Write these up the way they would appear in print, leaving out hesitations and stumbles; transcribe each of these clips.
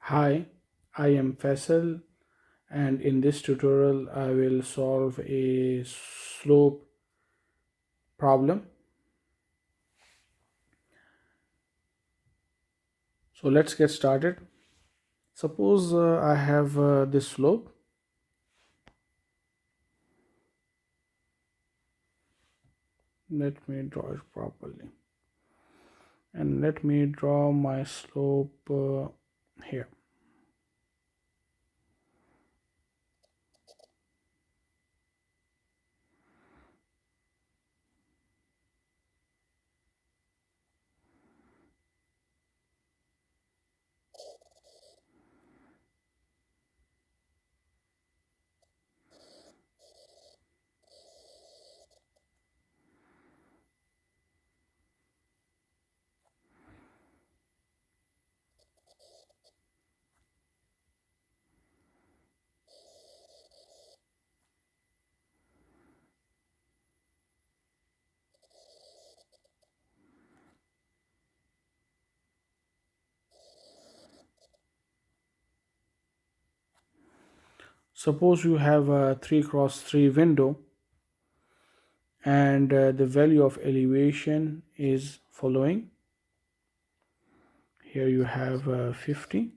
Hi, I am Faisal, and in this tutorial I will solve a slope problem. So let's get started. Suppose I have this slope. Let me draw it properly. And let me draw my slope here. Suppose you have a 3x3 window and the value of elevation is following. Here you have 50.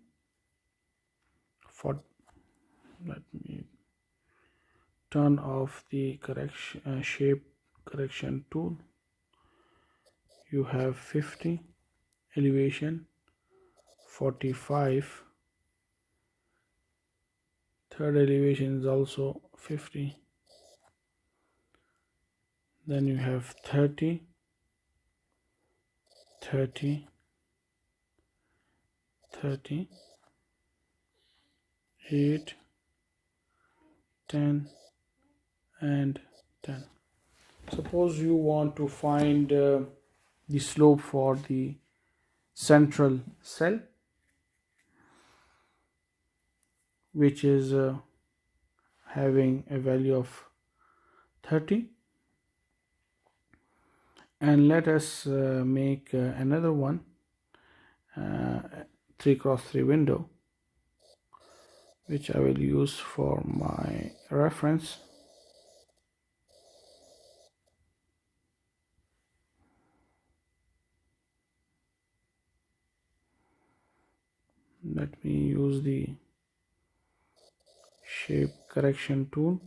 Let me turn off the shape correction tool. You have 50 elevation, 45, third elevation is also 50, then you have 30, 30, 30, 8, 10 and 10. Suppose you want to find the slope for the central cell, which is having a value of 30, and let us make another one 3x3 window, which I will use for my reference. Let me use the shape correction tool.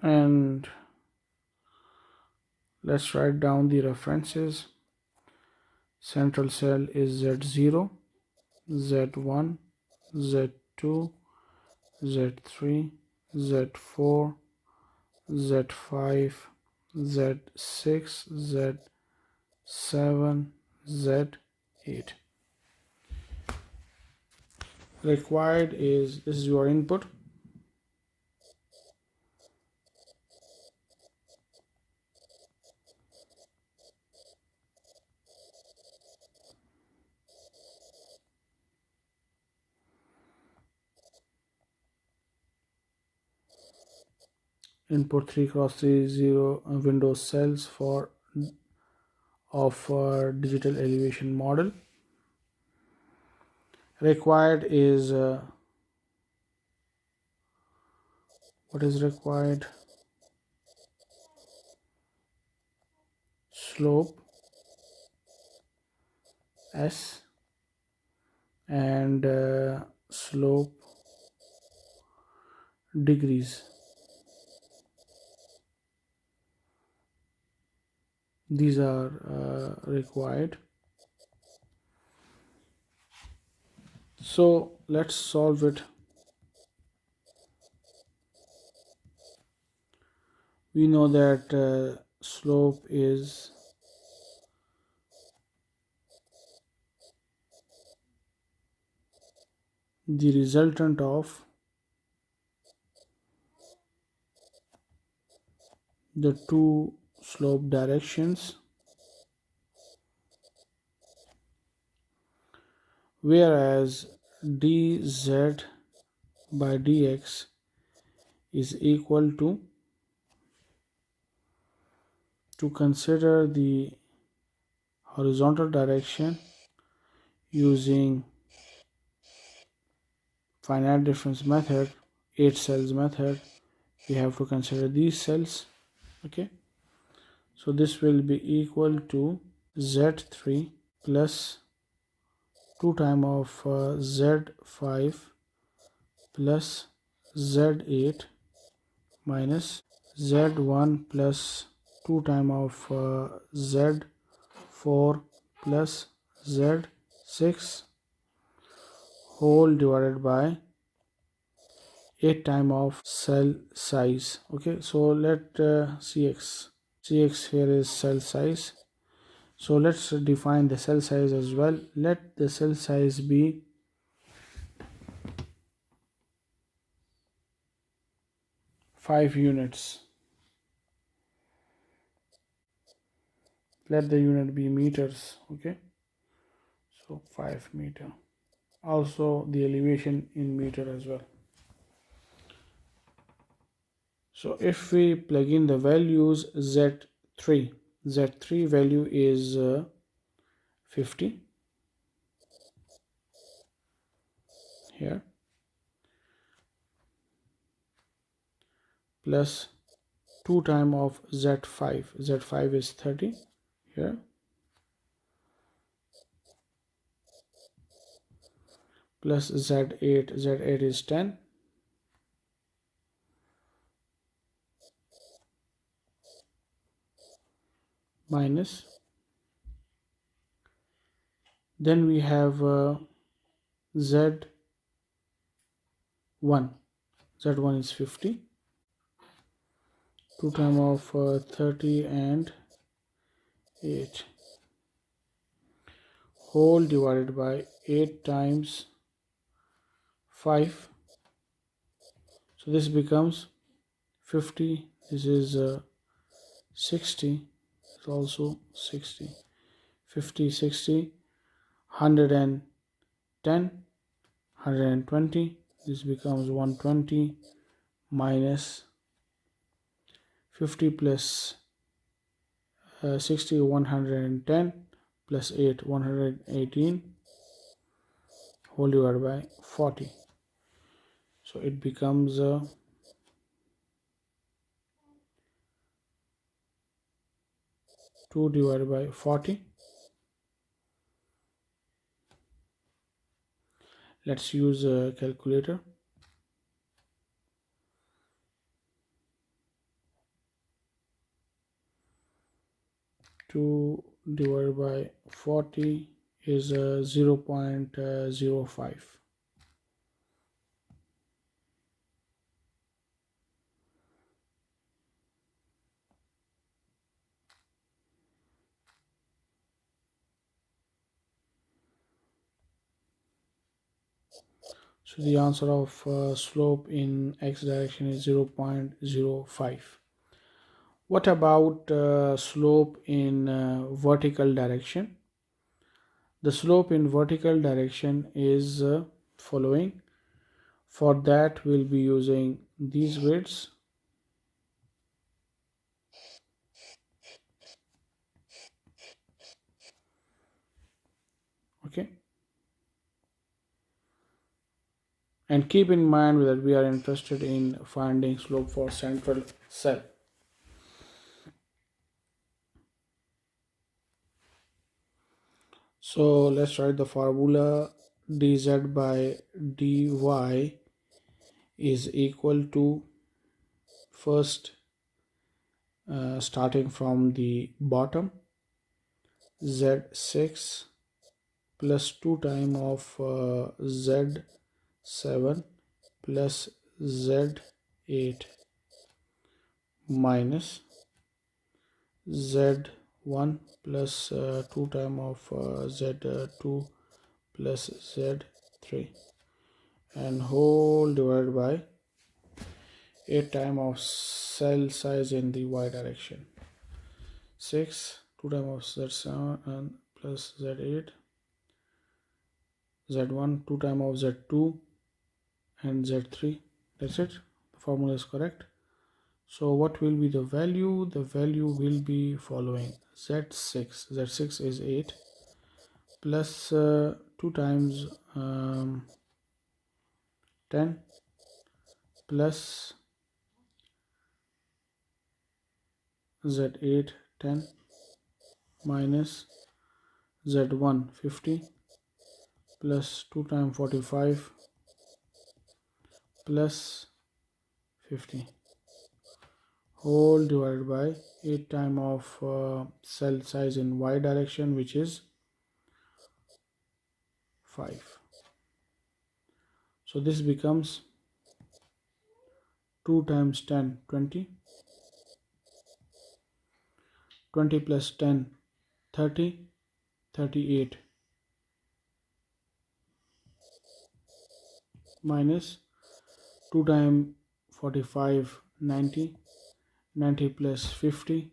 And let's write down the references. Central cell is Z0, Z1, Z2, Z3, Z4, Z5, Z6, Z7, Z8. Required is, this is your input. Input 3x3 Windows cells for digital elevation model. Required is what is required? Slope S and slope degrees. These are required. So let's solve it. We know that slope is the resultant of the two slope directions, whereas dz by dx is equal to consider the horizontal direction using finite difference method, 8 cells method, we have to consider these cells. Okay, so this will be equal to z3 plus 2 times of z5 plus z8 minus z1 plus 2 times of z4 plus z6 whole divided by 8 times of cell size. Okay, so let cx here is cell size, so let's define the cell size as well. Let the cell size be 5 units. Let the unit be meters. Okay, so 5 meter. Also the elevation in meter as well. So if we plug in the values, z3 value is 50 here, plus 2 times of z5 is 30 here, plus z8 is 10, minus, then we have z1 is 50, 2 times of 30 and 8 whole divided by 8 times 5, so this becomes 50, this is 60, it's also 60, 50, 60, 110, 120, this becomes 120 minus 50 plus 60, 110 plus 8, 118 whole divided by 40, so it becomes 2 divided by 40. Let's use a calculator. 2 divided by 40 is 0.05. So the answer of slope in x direction is 0.05. What about slope in vertical direction? The slope in vertical direction is following. For that we'll be using these grids. Okay. And keep in mind that we are interested in finding slope for central cell. So let's write the formula. Dz by dy is equal to, first starting from the bottom, z6 plus 2 times of z7 plus z8 minus z1 plus 2 times of z2 plus z3 and whole divided by 8 times of cell size in the y direction. 6, 2 times of z7 and plus z8, z1, 2 times of z2 and z3. That's it. The formula is correct. So what will be the value? The value will be following: z6 is 8 plus 2 times 10 plus z8 10 minus z1 50 plus 2 times 45 plus 50 whole divided by 8 times of cell size in y direction, which is 5. So this becomes 2 times 10 20, 20 plus 10 30, 38 minus 2 times 45 90, 90 plus 50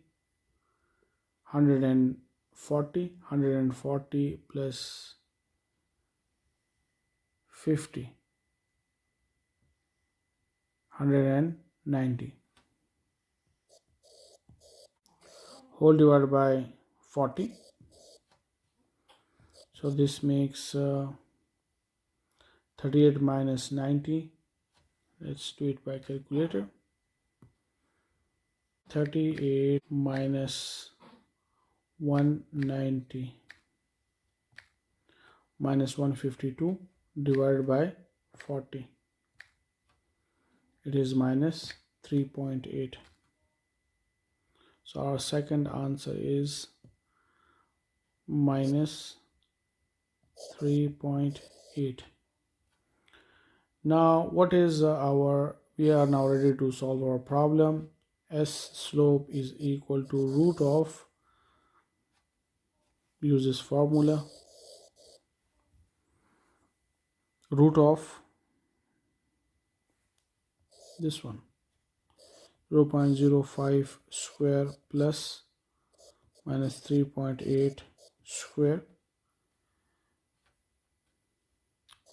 140, 140 plus 50 190 whole divided by 40. So this makes 38 minus 90. Let's do it by calculator. 38 minus 190 minus 152 divided by 40. It is minus 3.8. So our second answer is minus 3.8. Now what is we are now ready to solve our problem. S slope is equal to root of, use this formula, root of this one 0.05 square plus minus 3.8 square,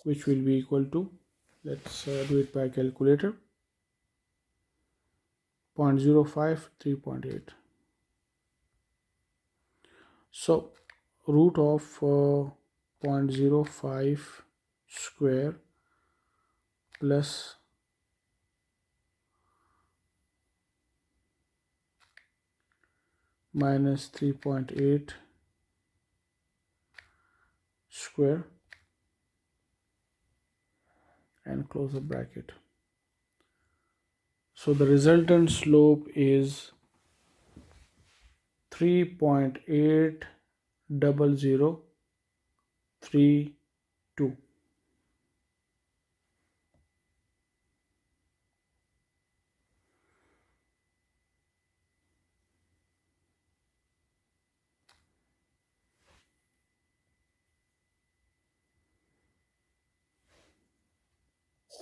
which will be equal to, let's do it by calculator, 0.05 3.8. So root of 0.05 square plus minus 3.8 square and close the bracket. So the resultant slope is 3.80032.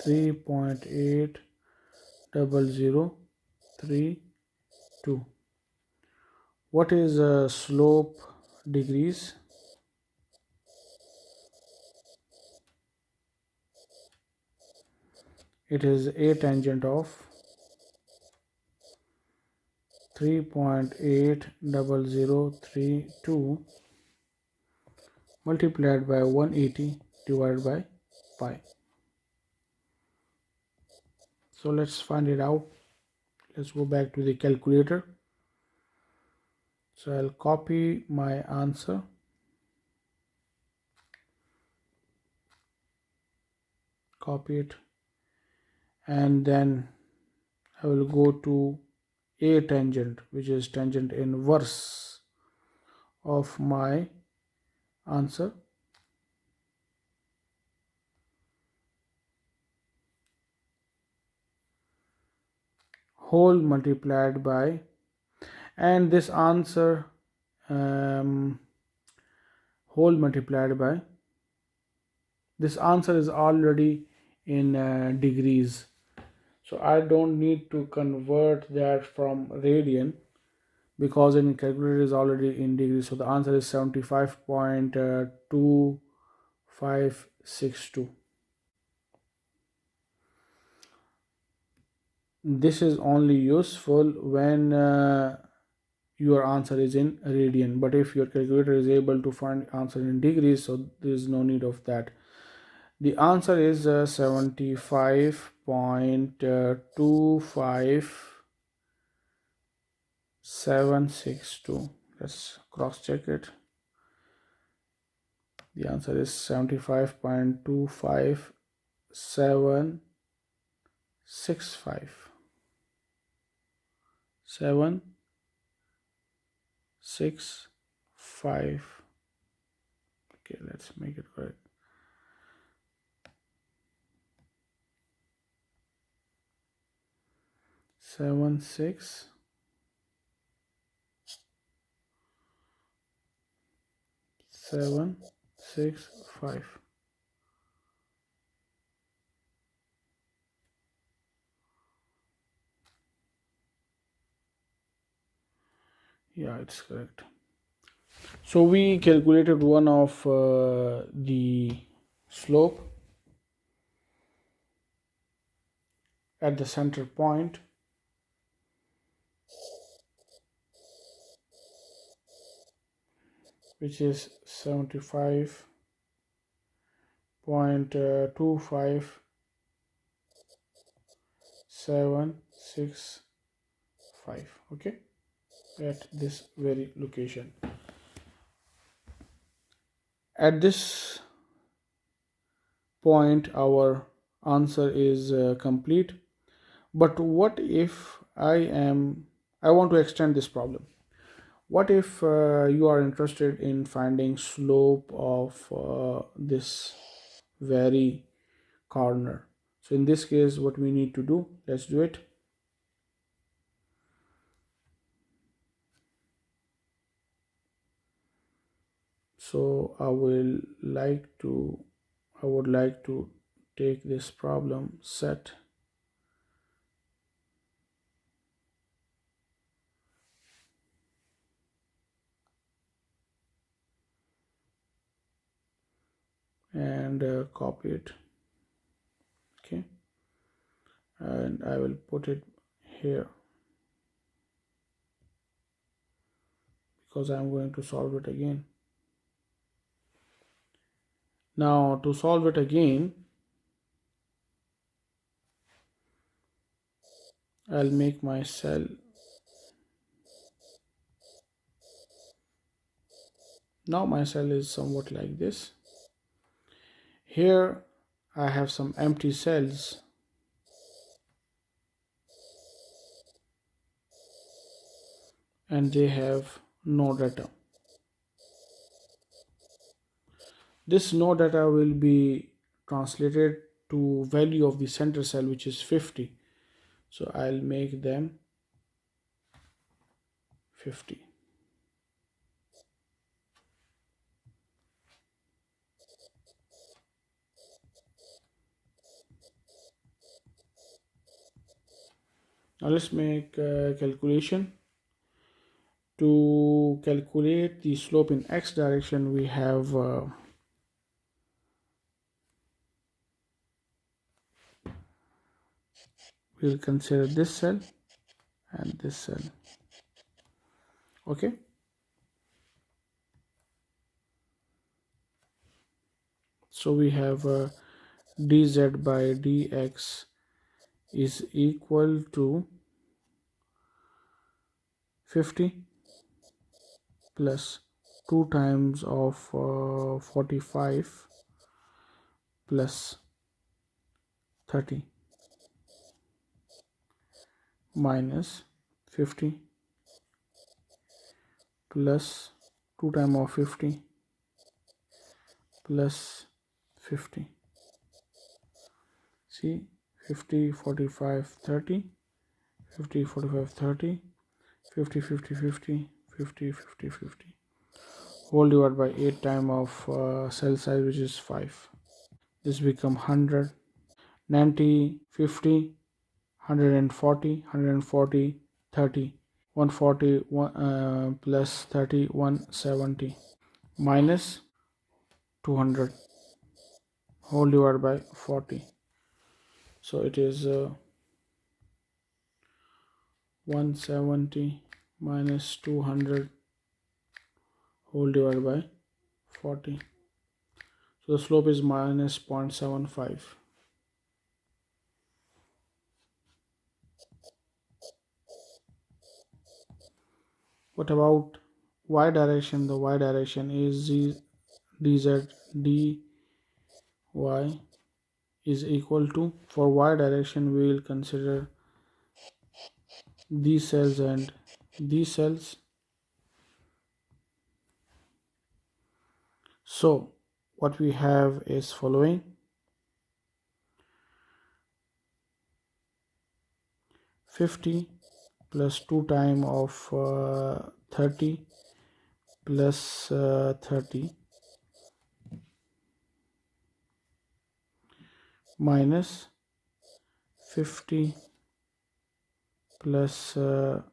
Three point eight 0032. What is slope degrees? It is a tangent of 3.80032 multiplied by 180 divided by pi. So let's find it out. Let's go back to the calculator. So I'll copy my answer, copy it, and then I will go to a tangent, which is tangent inverse of my answer. Whole multiplied by, and this answer whole multiplied by, this answer is already in degrees. So I don't need to convert that from radian because in calculator is already in degrees. So the answer is 75.2562. This is only useful when your answer is in radian, but if your calculator is able to find answer in degrees, so there is no need of that. The answer is 75.25762. Let's cross check it. The answer is 75.25765. 765. Okay, let's make it correct. 76765. Yeah, it's correct. So we calculated one of the slope at the center point, which is 75.25765. Okay, at this very location. At this point our answer is complete. But what if I want to extend this problem? What if you are interested in finding slope of this very corner? So in this case, what we need to do, let's do it. So I would like to take this problem set and copy it. Okay, and I will put it here because I'm going to solve it again. Now to solve it again, I'll make my cell. Now my cell is somewhat like this. Here I have some empty cells and they have no data. This no data will be translated to value of the center cell, which is 50. So I'll make them 50. Now let's make a calculation. To calculate the slope in x direction, we have we'll consider this cell and this cell. Okay, so we have dz by dx is equal to 50 plus 2 times of 45 plus 30 minus 50 plus 2 times of 50 plus 50. See, 50, 45, 30, 50, 45, 30, 50, 50, 50, 50, 50, 50. Whole divided by 8 times of cell size, which is 5. This become 100, 90, 50, 140, 30. 140 plus 30, 170, minus 200 whole divided by 40. So it is 170 minus 200 whole divided by 40. So the slope is minus 0.75. What about y direction? The y direction is dz dy is equal to, for y direction we will consider these cells and these cells. So what we have is following: 50 plus 2 time of 30 plus 30 minus 50 plus 2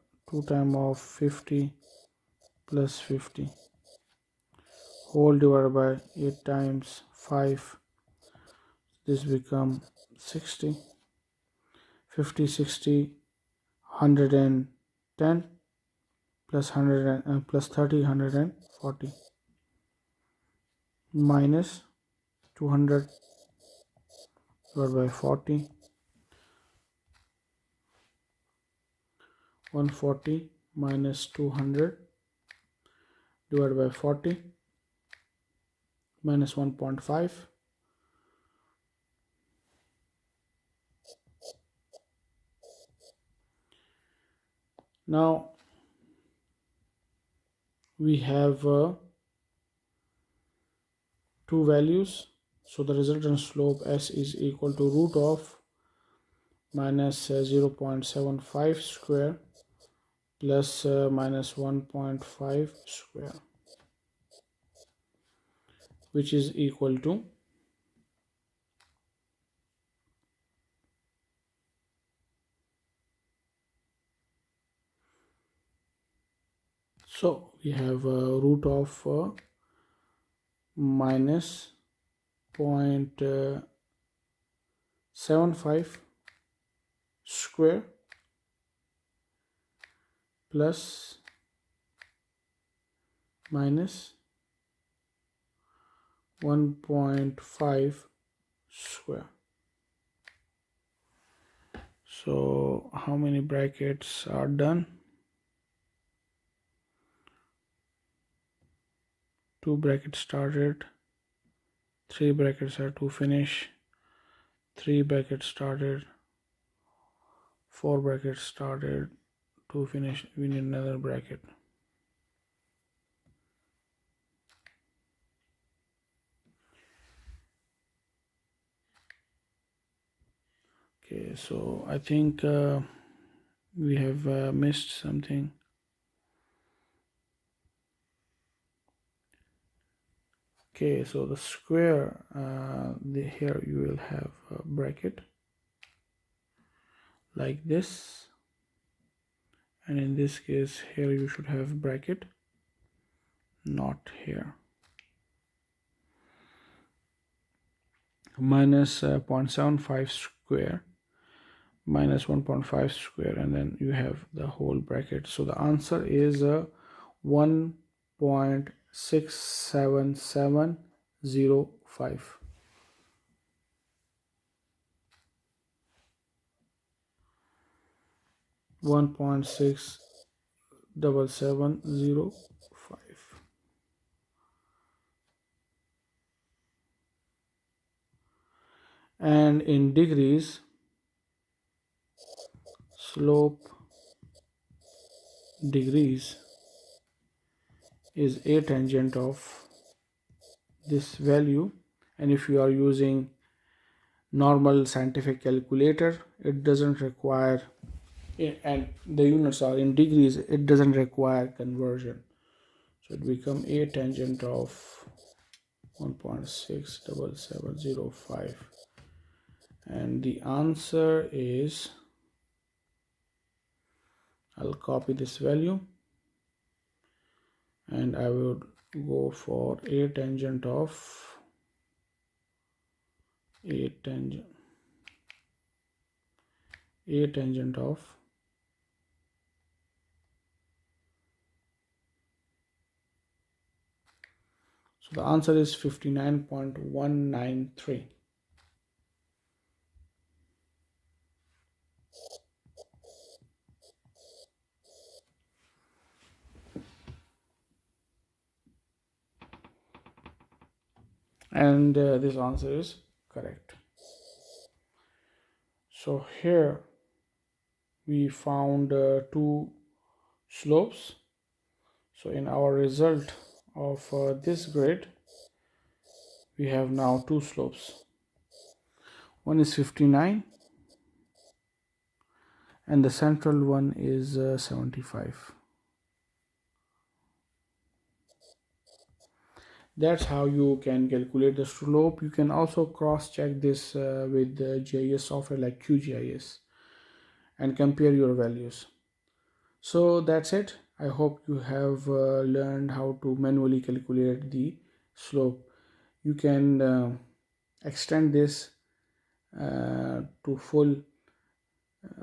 time of 50 plus 50 whole divided by 8 times 5. This become 60. 50, 60, 110 plus 100 plus 30, 140 minus 200 divided by 40. 140 minus 200 divided by 40 minus 1.5. Now we have two values, so the resultant slope s is equal to root of minus 0.75 square plus minus 1.5 square, which is equal to so we have root of minus 0.75 square plus minus 1.5 square. So how many brackets are done? 2 brackets started, 3 brackets are to finish, 3 brackets started, 4 brackets started to finish. We need another bracket. Okay, so I think we have missed something. Okay, so the square, here you will have a bracket like this, and in this case here you should have bracket, not here. Minus 0.75 square minus 1.5 square, and then you have the whole bracket. So the answer is 1.67705. 1.67705. And in degrees, slope degrees is a tangent of this value, and if you are using normal scientific calculator, it doesn't require, and the units are in degrees, it doesn't require conversion, so it become a tangent of 1.67705, and the answer is I'll copy this value and I would go for a tangent of a tangent of so the answer is 59.193. And this answer is correct. So here we found two slopes. So in our result of this grid, we have now two slopes. One is 59 and the central one is 75. That's how you can calculate the slope. You can also cross-check this with the GIS software like QGIS and compare your values. So that's it. I hope you have learned how to manually calculate the slope. You can extend this to full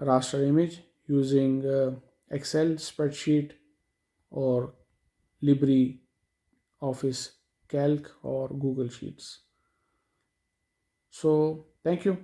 raster image using Excel spreadsheet or LibreOffice Calc or Google Sheets. So thank you.